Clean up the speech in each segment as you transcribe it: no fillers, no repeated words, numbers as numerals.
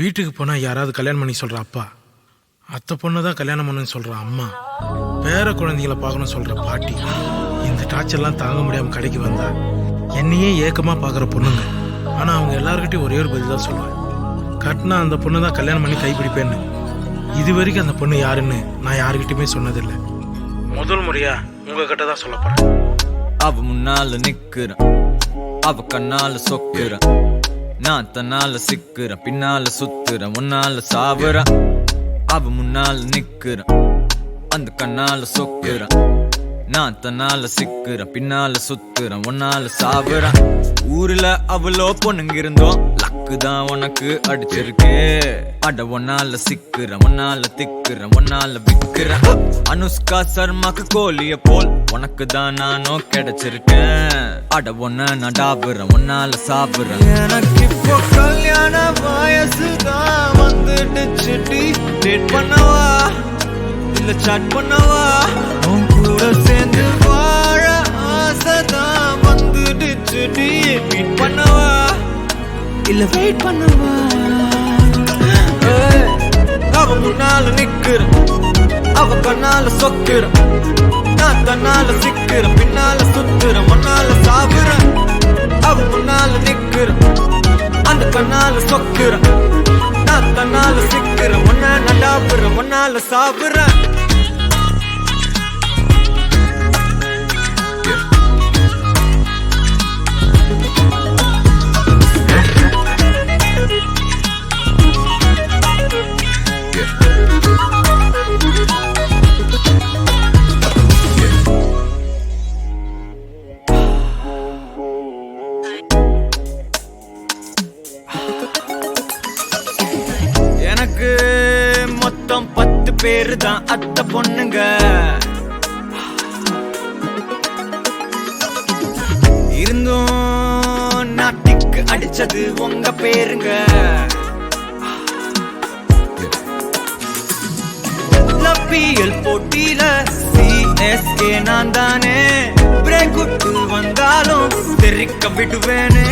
வீட்டுக்கு போனால் யாராவது கல்யாணம் பண்ணி சொல்கிற அப்பா, அத்தை பொண்ணு தான் கல்யாணம் பண்ணுன்னு சொல்கிற அம்மா, பேர குழந்தைகளை பார்க்கணும்னு சொல்கிற பாட்டி, இந்த டார்ச்சர்லாம் தாங்க முடியாமல் கடைக்கு வந்தா என்னையே ஏக்கமாக பார்க்குற பொண்ணுங்க. ஆனால் அவங்க எல்லாருக்கிட்டையும் ஒரே ஒரு பதில் தான் சொல்லுவேன், கட்டினா அந்த பொண்ணு தான் கல்யாணம் பண்ணி கைப்பிடிப்பேன்னு. இது வரைக்கும் அந்த பொண்ணு யாருன்னு நான் யாருக்கிட்டையுமே சொன்னதில்லை. முதல் முறையாக உங்ககிட்ட தான் சொல்ல போகிறேன். அவ முன்னால நிக்கிறேன், அவ கண்ணால சொக்குறேன், நான் தன்னால சிக்கிறேன், பின்னால சுத்துறேன், முன்னால சாவுறேன். அவ முன்னால நிக்கிறேன், அந்த கண்ணால சொக்குறேன், நான் தன்னால சிக்கிறேன், பின்னால சுத்துறேன், முன்னால சாவுறேன். ஊர்ல அவ்வளோ பொண்ணுங்க இருந்தோம், லக்கு தான் உனக்கு அடிச்சிருக்கு. அட ஒன்னால சிக்கிறேன், ஒன்னால திக்கிறேன், ஒன்னால விக்கிறேன். அனுஷ்கா சர்மாக்கு கோழிய போல் உனக்கு தான் நானும் கிடைச்சிருக்கேன். அட ஒன்ன நான் டாபுறேன், ஒன்னால சாப்பிடுறேன். எனக்கு இப்போ கல்யாண வயசு தான் வந்துடுச்சு. டேட் பண்ணவா இல்ல சாட் பண்ணவா, உன் கூட சேர்ந்து வாழ ஆசைதான் வந்துடுச்சு. மீட் பண்ணவா இல்ல வெயிட் பண்ணவா. அவ முன்னால நிக்கிறேன், அவ கண்ணால சொக்குறேன், நான் தன்னால சிக்கிறேன், பின்னால சுத்துறேன், முன்னால சாவுறேன். அவ முன்னால நிக்கிறேன், அந்த கண்ணால சொக்குறேன், நான் தன்னால சிக்கிறேன், ஒன்ன நடாப்புறேன், ஒன்னால சாவுறேன். எனக்கு மொத்தம் 10 பேரு தான் அத்தை பொண்ணுங்க. இருந்தும் நாட்டிக்கு அடிச்சது உங்க பேருங்க. லப்பியல் போட்டியில CSK நான் தானே, பிரேக் விட்டு வந்தாலும் தெரிக்க விடுவேனே.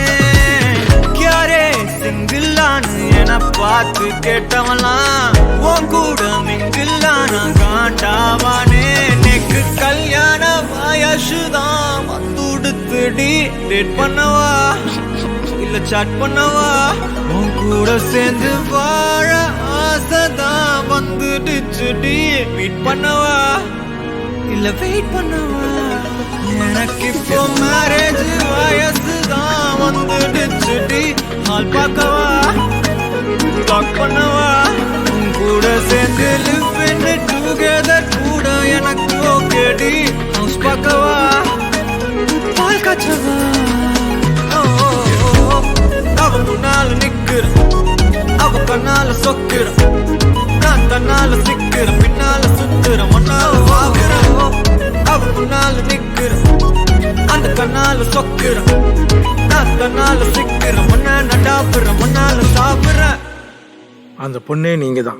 யாரே சிங்கிளான்னு என பார்த்து கேட்டவலாம், உன் கூட மிங்கில்லான காண்டாவானே. நெக்கு கல்யாண வயசுதான் வந்துடுத்துடி. டேட் பண்ணவா இல்ல சாட் பண்ணவா, உன் கூட சேர்ந்து வாழ ஆசைதான் வந்துடுச்சுடி. மீட் பண்ணவா இல்ல வெயிட் பண்ணவா. எனக்கு இப்போ மேரேஜ் வயசுதான் வந்துடுச்சுடி. ஆள் பார்க்கவா டாக் பண்ணவா, உன் கூட சேர்ந்து லிவ் இன் டுகெதர் கூட எனக்கு ஓகேடி. ஹவுஸ் பார்க்கவா பால் காய்ச்சவா. அவ முன்னால நிக்கிறேன், அவ கண்ணால சொக்குறேன், நான் தன்னால சிக்கிறேன், பின்னால சுத்துறேன், ஒன்னால வாங்குறேன். அவ முன்னால நிக்கிறேன், அந்த கண்ணால சொக்குறேன், நான் தன்னால சிக்கிறேன், ஒன்ன நடாப்புறேன், ஒன்னால சாப்பிடுறேன். அந்த பொண்ணே நீங்க தான்.